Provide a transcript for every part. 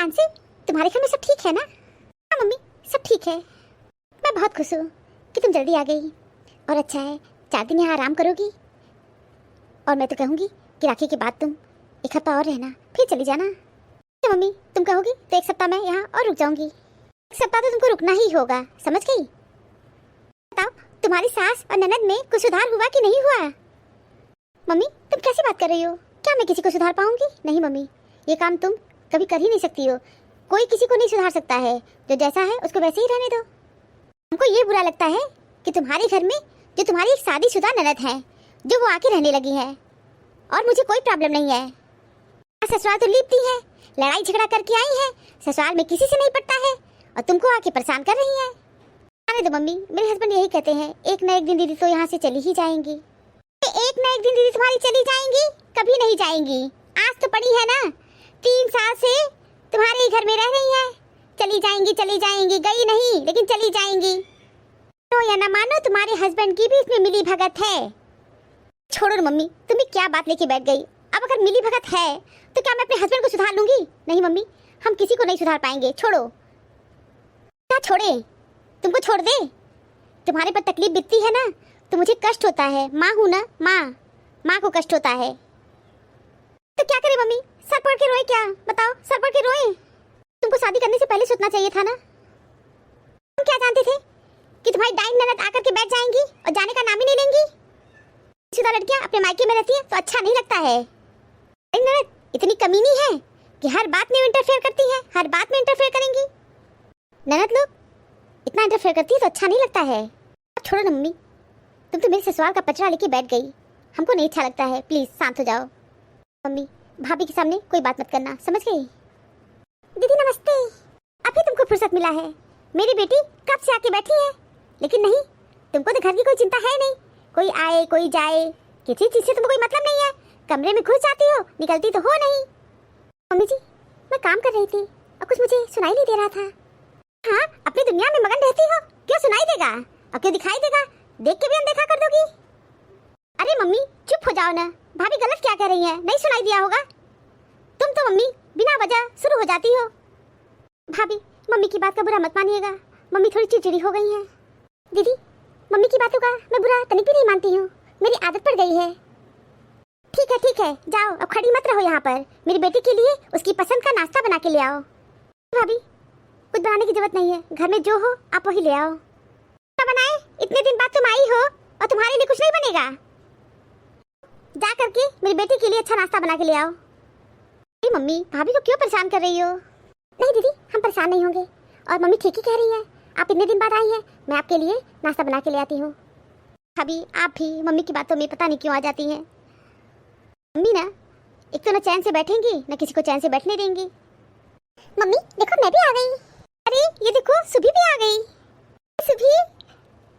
मानसी, तुम्हारे घर में सब ठीक है ना? हाँ मम्मी, सब ठीक है। मैं बहुत खुश हूँ कि तुम जल्दी आ गई। और अच्छा है, 4 दिन यहाँ आराम करोगी। और मैं तो कहूँगी कि राखी के बाद तुम 1 हफ्ता और रहना, फिर चली जाना। तो मम्मी, तुम कहोगी तो 1 सप्ताह मैं यहाँ और रुक जाऊँगी। 1 सप्ताह तो तुमको रुकना ही होगा, समझ गई? बताओ, तुम्हारी सास और ननद में कुछ सुधार हुआ कि नहीं हुआ? मम्मी, तुम कैसी बात कर रही हो? क्या मैं किसी को सुधार पाऊंगी? नहीं मम्मी, ये काम तुम कभी कर ही नहीं सकती हो। कोई किसी को नहीं सुधार सकता है। जो जैसा है उसको वैसे ही रहने दो। हमको ये बुरा लगता है कि तुम्हारे घर में जो तुम्हारी एक शादीशुदा ननद है, जो वो आके रहने लगी है। और मुझे कोई प्रॉब्लम नहीं है। ससुराल तो लीपती है, लड़ाई झगड़ा करके आई है, ससुराल में किसी से नहीं पटता है, और तुमको आके परेशान कर रही है। आने दो मम्मी, मेरे हस्बैंड यही कहते हैं, एक न एक दिन दीदी तो यहाँ से चली ही जाएंगी। एक न एक दिन दीदी तुम्हारी चली जाएंगी, कभी नहीं जाएंगी। आज तो पड़ी है ना, 3 साल से तुम्हारे घर में रह रही है। चली जाएंगी, चली जाएंगी, गई नहीं लेकिन चली जाएंगी। तो या ना मानो, तुम्हारे हस्बैंड की भी इसमें मिली भगत है। छोड़ो मम्मी, तुम्हें क्या बात लेके बैठ गई? अब अगर मिली भगत है तो क्या मैं अपने हस्बैंड को सुधार लूंगी? नहीं मम्मी, हम किसी को नहीं सुधार पाएंगे। छोड़ो। क्या छोड़े? तुमको छोड़ दे? तुम्हारे पर तकलीफ बितती है ना, तो मुझे कष्ट होता है। माँ हूँ ना, माँ को कष्ट होता है। तो क्या करे मम्मी, सर पकड़ के रोए क्या? बताओ, सर पकड़ के रोए? तुमको शादी करने से पहले सोचना चाहिए था ना। तुम क्या जानते थे कि तुम्हारी डाइन ननद आकर के बैठ जाएंगी और जाने का नाम ही नहीं लेंगी? शुदा लड़कियां अपने मायके में रहती है तो अच्छा नहीं लगता है। डाइन ननद इतनी कमीनी है कि हर बात में इंटरफेयर करती है, हर बात में इंटरफेयर करेंगी। ननद लोग इतना इंटरफेयर करती है तो अच्छा नहीं लगता है। अब छोड़ो ना मम्मी, तुम तो मेरे ससुराल का पचड़ा लेके बैठ गई। हमको नहीं अच्छा लगता है, प्लीज शांत हो जाओ। मम्मी, भाभी के सामने कोई बात मत करना, समझ गई? दीदी नमस्ते। अभी तुमको फुर्सत मिला है? मेरी बेटी कब से आके बैठी है, लेकिन नहीं, तुमको तो घर की कोई चिंता है नहीं। कोई आए कोई जाए, किसी चीज से तुमको कोई मतलब नहीं है। कमरे में घुस जाती हो, निकलती तो हो नहीं। मम्मी जी, मैं काम कर रही थी और कुछ मुझे सुनाई नहीं दे रहा था। हाँ, अपनी दुनिया में मगन रहती हो, क्यों सुनाई देगा और क्यों दिखाई देगा? देख के भी अनदेखा कर दोगी? अरे मम्मी चुप हो जाओ ना, भाभी गलत क्या कह रही है? नहीं सुनाई दिया होगा? तुम तो मम्मी बिना वजह शुरू हो जाती हो। भाभी, मम्मी की बात का बुरा मत मानिएगा, मम्मी थोड़ी चिड़चिड़ी हो गई है। दीदी, मम्मी की बातों का मैं बुरा तनिक भी नहीं मानती हूँ, मेरी आदत पड़ गई है। ठीक है, जाओ, अब खड़ी मत रहो यहाँ पर। मेरी बेटी के लिए उसकी पसंद का नाश्ता बना के ले आओ। भाभी, कुछ बनाने की जरूरत नहीं है, घर में जो हो आप वही ले आओ। क्या बनाए? इतने दिन बाद तुम आई हो और तुम्हारे लिए कुछ नहीं बनेगा? जा करके मेरी बेटी के लिए अच्छा नाश्ता बना के ले आओ। मम्मी, भाभी को क्यों परेशान कर रही हो? नहीं दीदी, हम परेशान नहीं होंगे, और मम्मी ठीक ही कह रही है। आप इतने दिन बाद आई हैं, मैं आपके लिए नाश्ता बना के ले आती हूँ। भाभी, आप भी मम्मी की बातों में पता नहीं क्यों आ जाती हैं। मम्मी ना, एक तो ना चैन से बैठेंगी, ना किसी को चैन से बैठने देंगी। मम्मी देखो, मैं भी आ गई। अरे ये देखो, सुभी भी आ गई। सुभी,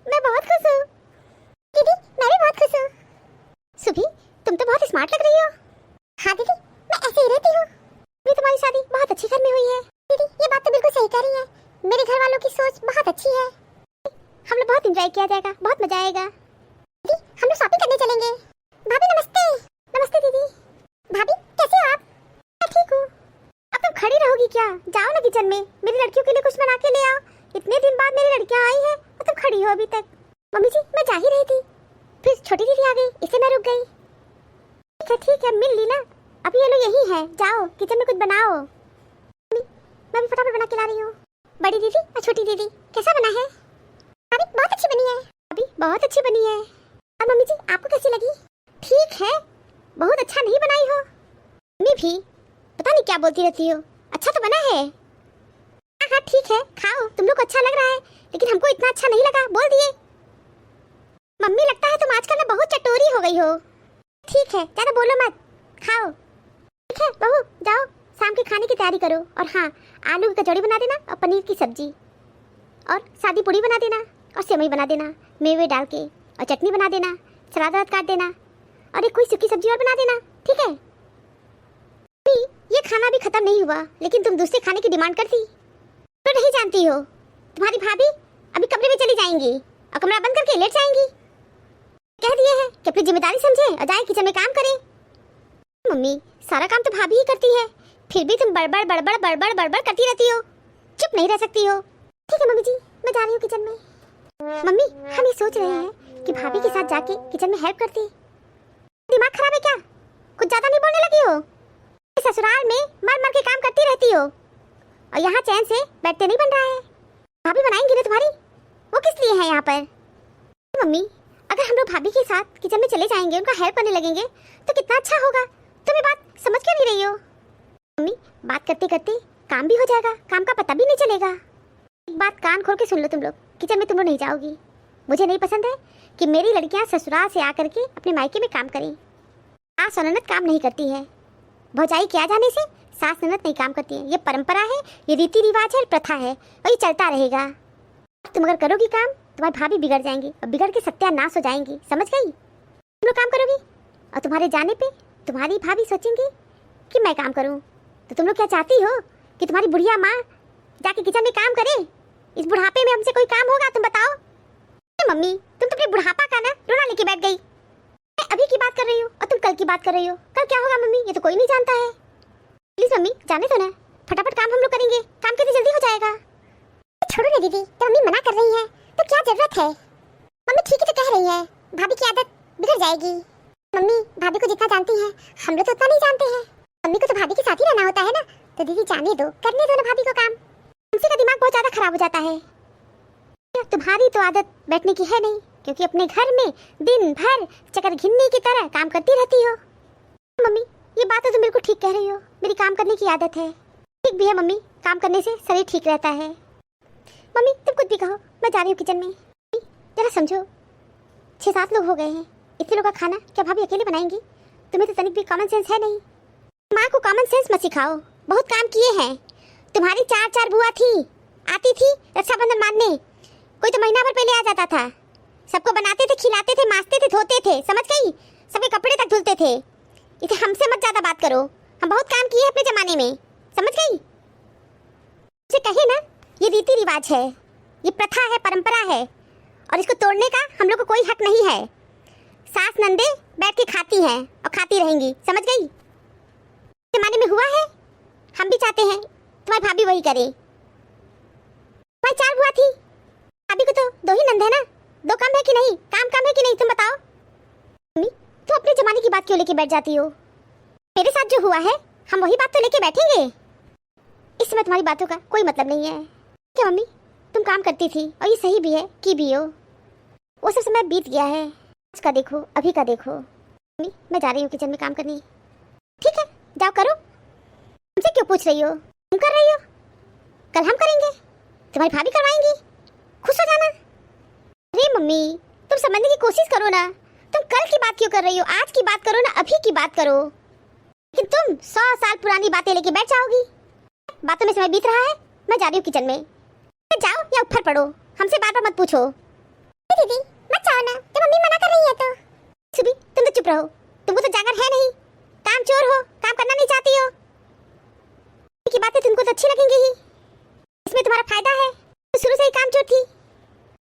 मैं बहुत खुश हूँ। दीदी, मैं भी बहुत खुश हूँ। सुभी, तुम तो बहुत स्मार्ट लग रही हो। हाँ दीदी, मैं ऐसे ही रहती हूँ। भी तुम्हारी शादी बहुत अच्छे घर में हुई है। दीदी, ये बात तो बिल्कुल सही कह रही है, मेरे घर वालों की सोच बहुत अच्छी है। हम लोग बहुत एंजॉय किया जाएगा, बहुत मजा आएगा। दीदी, हम लोग शॉपिंग करने चलेंगे। भाभी नमस्ते। नमस्ते दीदी। भाभी कैसे हो आप? मैं ठीक हूँ। अब तुम खड़ी रहोगी क्या? जाओ ना किचन में, मेरी लड़कियों के लिए कुछ बना के ले आओ। इतने दिन बाद मेरी लड़कियाँ आई है और तुम खड़ी हो अभी तक। मम्मी जी, मैं जा ही रही थी, फिर छोटी दीदी आ गई, इसलिए मैं रुक गई। ठीक है, मिल ली ना, अभी ये लोग यही है, जाओ किचन में कुछ बनाओ। मैं भी फटाफट बना के ला रही हूँ। बड़ी दीदी और छोटी दीदी, कैसा बना है? अभी बहुत अच्छी बनी है। अभी बहुत अच्छी बनी है। और मम्मी जी, आपको कैसी लगी? ठीक है, बहुत अच्छा नहीं बनाई हो। मम्मी भी पता नहीं क्या बोलती रहती हो, अच्छा तो बना है। हाँ ठीक है, खाओ, तुम लोग को अच्छा लग रहा है, लेकिन हमको इतना अच्छा नहीं लगा, बोल दिए। मम्मी लगता है तुम आजकल ना बहुत चटोरी हो गई हो। ठीक है, ज्यादा बोलो मत, खाओ। ठीक है बहू, जाओ शाम के खाने की तैयारी करो। और हाँ, आलू की कचौड़ी बना देना और पनीर की सब्जी, और सादी पूड़ी बना देना, और सेवई बना देना मेवे डाल के, और चटनी बना देना, सलाद काट देना, और एक कोई सूखी सब्जी और बना देना। ठीक है? ये खाना भी खत्म नहीं हुआ, लेकिन तुम दूसरे खाने की डिमांड करती तो नहीं जानती हो। तुम्हारी भाभी अभी कमरे में चली जाएंगी और कमरा बंद करके लेट जाएंगी। कह दिए हैं कि अपनी जिम्मेदारी समझे और जाए किचन में काम करें। मम्मी, सारा काम तो भाभी ही करती है, फिर भी तुम बड़बड़ बड़बड़ बड़बड़ बड़बड़ करती रहती हो, चुप नहीं रह सकती हो। ठीक है मम्मी जी, मैं जा रही हूँ किचन में। मम्मी, हम ये सोच रहे हैं कि भाभी के साथ जाके किचन में हेल्प करती। दिमाग खराब है क्या? कुछ ज्यादा नहीं बोलने लगी हो? ससुराल में मर मर के काम करती रहती हो और यहाँ चैन से बैठते नहीं बन रहा है। भाभी बनाएंगी ना तुम्हारी, वो किस लिए है यहाँ पर? मम्मी, अगर हम लोग भाभी के साथ किचन में चले जाएंगे, उनका हेल्प करने लगेंगे तो कितना अच्छा होगा। तुम ये बात समझ क्यों नहीं रही हो? मम्मी, बात करते करते काम भी हो जाएगा, काम का पता भी नहीं चलेगा। एक बात कान खोल के सुन लो, तुम लोग किचन में तुम लोग नहीं जाओगी। मुझे नहीं पसंद है कि मेरी लड़कियां ससुराल से आकर के अपने मायके में काम करें। सास ननद काम नहीं करती है, भौजाई के आ जाने से सास ननद नहीं काम करती है। ये परंपरा है, ये रीति रिवाज है, प्रथा है और ये चलता रहेगा। तुम अगर करोगी काम, तुम्हारी भाभी बिगड़ जाएंगी और बिगड़ के सत्यानाश हो जाएंगी, समझ गई? तुम लोग काम करोगी और तुम्हारे जाने पे तुम्हारी भाभी सोचेंगी कि मैं काम करूं। तो तुम लोग क्या चाहती हो कि तुम्हारी बुढ़िया माँ जाके किचन में काम करे? इस बुढ़ापे में हमसे कोई काम होगा? तुम बताओ। मम्मी, तुम तो अपने बुढ़ापा का ना रोना लेके बैठ गई। मैं अभी की बात कर रही हूँ और तुम कल की बात कर रही हो। कल क्या होगा मम्मी, ये तो कोई नहीं जानता है। प्लीज मम्मी, जाने दो ना, फटाफट काम हम लोग करेंगे, काम कितनी जल्दी हो जाएगा। छोड़ो ना दीदी, तो मम्मी मना कर रही है तो क्या जरूरत है? मम्मी ठीक ही तो कह रही है, भाभी की आदत बिगड़ जाएगी। मम्मी, भाभी को जितना जानती है हम लोग तो उतना नहीं जानते हैं। मम्मी को तो भाभी के साथ ही रहना होता है ना, तो दीदी जाने दो, करने दो ना भाभी को काम। हमसे का दिमाग बहुत ज्यादा खराब हो जाता है। तुम्हारी तो आदत बैठने की है नहीं, क्योंकि अपने घर में दिन भर चकर घिन्नी की तरह काम करती रहती हो। मम्मी, ये बात तो तुम बिल्कुल ठीक कह रही हो, मेरी काम करने की आदत है। ठीक भी है मम्मी, काम करने से शरीर ठीक रहता है। मम्मी, तुम कुछ भी कहो, मैं जा रही हूँ किचन में। जरा समझो, 6-7 लोग हो गए हैं, इतने लोगों का खाना क्या भाभी अकेले बनाएंगी? तुम्हें तो तनिक भी कॉमन सेंस है नहीं। माँ को कॉमन सेंस मत सिखाओ, बहुत काम किए हैं। तुम्हारी 4 बुआ थी, आती थी रक्षाबंधन मानने, कोई तो महीना भर पहले आ जाता था, सबको बनाते थे, खिलाते थे, मांजते थे, धोते थे, समझ गई? सबके कपड़े तक धुलते थे। इसे हमसे मत ज्यादा बात करो, हम बहुत काम किए अपने जमाने में, समझ गई? उसे कहे ना, ये रीति रिवाज है, ये प्रथा है, परंपरा है और इसको तोड़ने का हम लोग को कोई हक नहीं है। सास नंदे बैठ के खाती हैं और खाती रहेंगी, समझ गई? जमाने में हुआ है, हम भी चाहते हैं तुम्हारी भाभी वही करे। भाई 4 बुआ थी, भाभी को तो 2 ही नंद है ना, 2 कम है कि नहीं? काम कम है कि नहीं, तुम बताओ। मम्मी, तुम अपने जमाने की बात क्यों लेके बैठ जाती हो? मेरे साथ जो हुआ है हम वही बात तो लेके बैठेंगे। इस समय तुम्हारी बातों का कोई मतलब नहीं है। क्या मम्मी, तुम काम करती थी और ये सही भी है कि भी हो, वो सब समय बीत गया है। आज का देखो, अभी का देखो। मम्मी, मैं जा रही हूँ किचन में काम करने। ठीक है, जाओ करो, हमसे क्यों पूछ रही हो? तुम कर रही हो, कल हम करेंगे, तुम्हारी भाभी करवाएंगी, खुश हो जाना। अरे मम्मी, तुम समझने की कोशिश करो ना, तुम कल की बात क्यों कर रही हो? आज की बात करो ना, अभी की बात करो। लेकिन तुम 100 साल पुरानी बातें लेके बैठ जाओगी। बातों में समय बीत रहा है, मैं जा रही हूँ किचन में। जाओ या ऊपर पड़ो, हमसे बार बार मत पूछो। दीदी मत जाओ ना, तो मम्मी मना कर रही है तो। सुबी, तुम तो चुप रहो, तुमको तो जागर है नहीं, काम चोर हो, काम करना नहीं चाहती हो। की बातें तुमको तो अच्छी लगेंगी ही, इसमें तुम्हारा फायदा है, तो शुरू से ही काम चोर थी।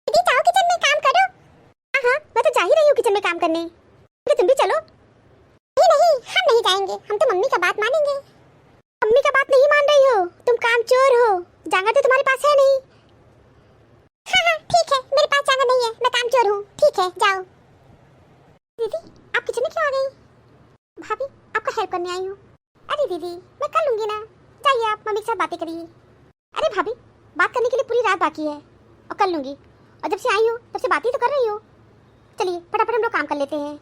दीदी जाओ किचन में काम करो। हाँ हाँ, मैं तो जा ही रही हूँ किचन में काम करने, तुम भी चलो। नहीं नहीं, हम नहीं जाएंगे, हम तो मम्मी का बात मानेंगे। मम्मी का बात नहीं मान रही हो, तुम काम चोर हो, जांगर तो तुम्हारे पास है नहीं। हाँ हाँ ठीक है, मेरे पास जांगर नहीं है, मैं काम चोर हूँ। ठीक है, जाओ। दीदी, आप किचन में क्यों आ गई? भाभी, आपका हेल्प करने आई हूँ। अरे दीदी, मैं कर लूंगी ना, जाइए आप मम्मी के साथ बातें करिए। अरे भाभी, बात करने के लिए पूरी रात बाकी है और कर लूंगी, और जब से आई हूँ तब से बात ही तो कर रही हो। चलिए फटाफट हम लोग काम कर लेते हैं।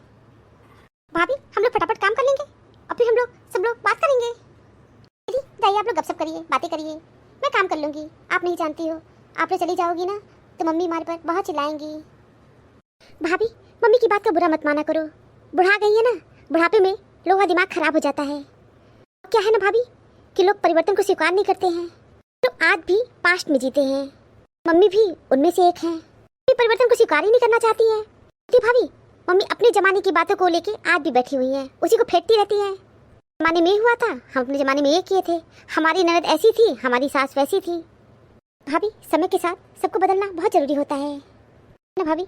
भाभी, हम लोग फटाफट काम कर लेंगे और फिर हम लोग सब लोग बात करेंगे। दीदी जाइए, आप लोग गपशप करिए, बातें करिए, मैं काम कर लूंगी। आप नहीं जानती हो, आप लोग चली जाओगी ना तो मम्मी हमारे पर बहुत चिल्लाएंगी। भाभी, मम्मी की बात का बुरा मत माना करो, बुढ़ा गई है ना, बुढ़ापे में लोगों का दिमाग खराब हो जाता है। क्या है ना भाभी कि लोग परिवर्तन को स्वीकार नहीं करते हैं, लोग आज भी पास्ट में जीते हैं। मम्मी भी उनमें से एक है, परिवर्तन को स्वीकार ही नहीं करना चाहती है। भाभी, मम्मी अपने जमाने की बातों को लेके आज भी बैठी हुई है, उसी को फेंकती रहती है। जमाने में हुआ था, हम अपने जमाने में ये किए थे, हमारी ननद ऐसी थी, हमारी सास वैसी थी। भाभी, समय के साथ सबको बदलना बहुत जरूरी होता है ना भाभी।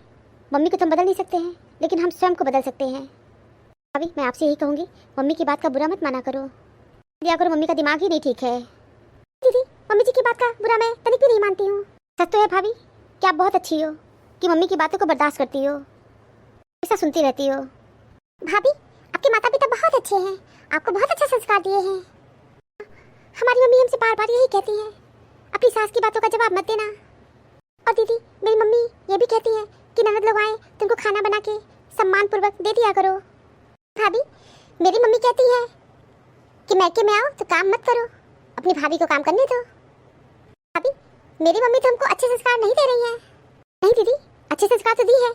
मम्मी को तो हम बदल नहीं सकते हैं, लेकिन हम स्वयं को बदल सकते हैं। भाभी, मैं आपसे यही कहूँगी, मम्मी की बात का बुरा मत माना करो। दिया करो, मम्मी का दिमाग ही नहीं ठीक है। दीदी मम्मी जी की बात का बुरा मैं तनिक भी नहीं मानती हूँ। सच तो है भाभी कि आप बहुत अच्छी हो कि मम्मी की बातों को बर्दाश्त करती हो, ऐसा सुनती रहती हो। भाभी आपके माता पिता बहुत अच्छे हैं, आपको बहुत अच्छा संस्कार दिए हैं। हमारी मम्मी हमसे बार बार यही कहती है अपनी सास की बातों का जवाब मत देना। और दीदी मेरी मम्मी ये भी कहती है कि ननद लोग आए तो उनको खाना बना के सम्मान पूर्वक दे दिया करो। भाभी मेरी मम्मी कहती है कि मैके में आओ तो काम मत करो, अपनी भाभी को काम करने दो। भाभी मेरी मम्मी तो हमको अच्छे संस्कार नहीं दे रही है। नहीं दीदी अच्छे संस्कार तो दी है,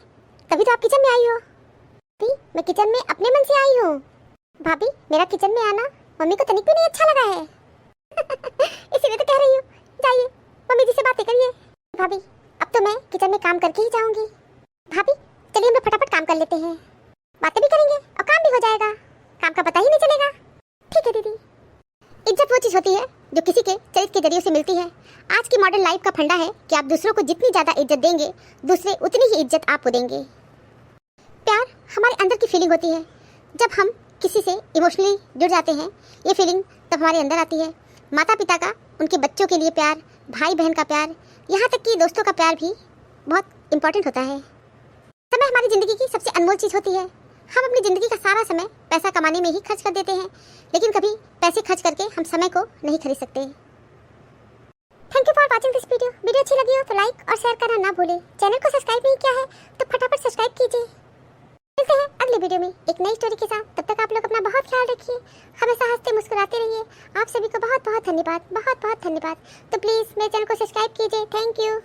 तभी तो आप किचन में आई हो। भाभी मैं किचन में अपने मन से आई हूँ। भाभी मेरा किचन में आना मम्मी को तनिक भी नहीं अच्छा लगा है। इसीलिए तो कह रही हूँ जाइए मम्मी जी से बातें करिए। भाभी अब तो मैं किचन में काम करके ही जाऊंगी। भाभी चलिए हम फटाफट काम कर लेते हैं, बातें भी करेंगे और काम भी हो जाएगा, काम का पता ही नहीं चलेगा। ठीक है दीदी। इज्जत वो चीज़ होती है जो किसी के चरित्र के जरिए से मिलती है। आज की मॉडर्न लाइफ का फंडा है कि आप दूसरों को जितनी ज़्यादा इज्जत देंगे दूसरे उतनी ही इज्जत आपको देंगे। प्यार हमारे अंदर की फीलिंग होती है। जब हम किसी से इमोशनली जुड़ जाते हैं ये फीलिंग तब हमारे अंदर आती है। माता पिता का उनके बच्चों के लिए प्यार, भाई बहन का प्यार, यहाँ तक कि दोस्तों का प्यार भी बहुत इम्पोर्टेंट होता है। समय हमारी ज़िंदगी की सबसे अनमोल चीज़ होती है। हम अपनी ज़िंदगी का सारा समय पैसा कमाने में ही खर्च कर देते हैं, लेकिन कभी पैसे खर्च करके हम समय को नहीं खरीद सकते। Thank you for watching this video. Video अच्छी लगी हो तो लाइक और शेयर करना ना भूलें। चैनल को सब्सक्राइब नहीं किया है तो फटाफट सब्सक्राइब कीजिए। मिलते हैं अगले वीडियो में एक नई स्टोरी के साथ। तब तक आप लोग अपना बहुत ख्याल रखिए, हमेशा हंसते मुस्कुराते रहिए। आप सभी को बहुत बहुत धन्यवाद, बहुत बहुत धन्यवाद। तो प्लीज़ मेरे चैनल को सब्सक्राइब कीजिए। Thank you.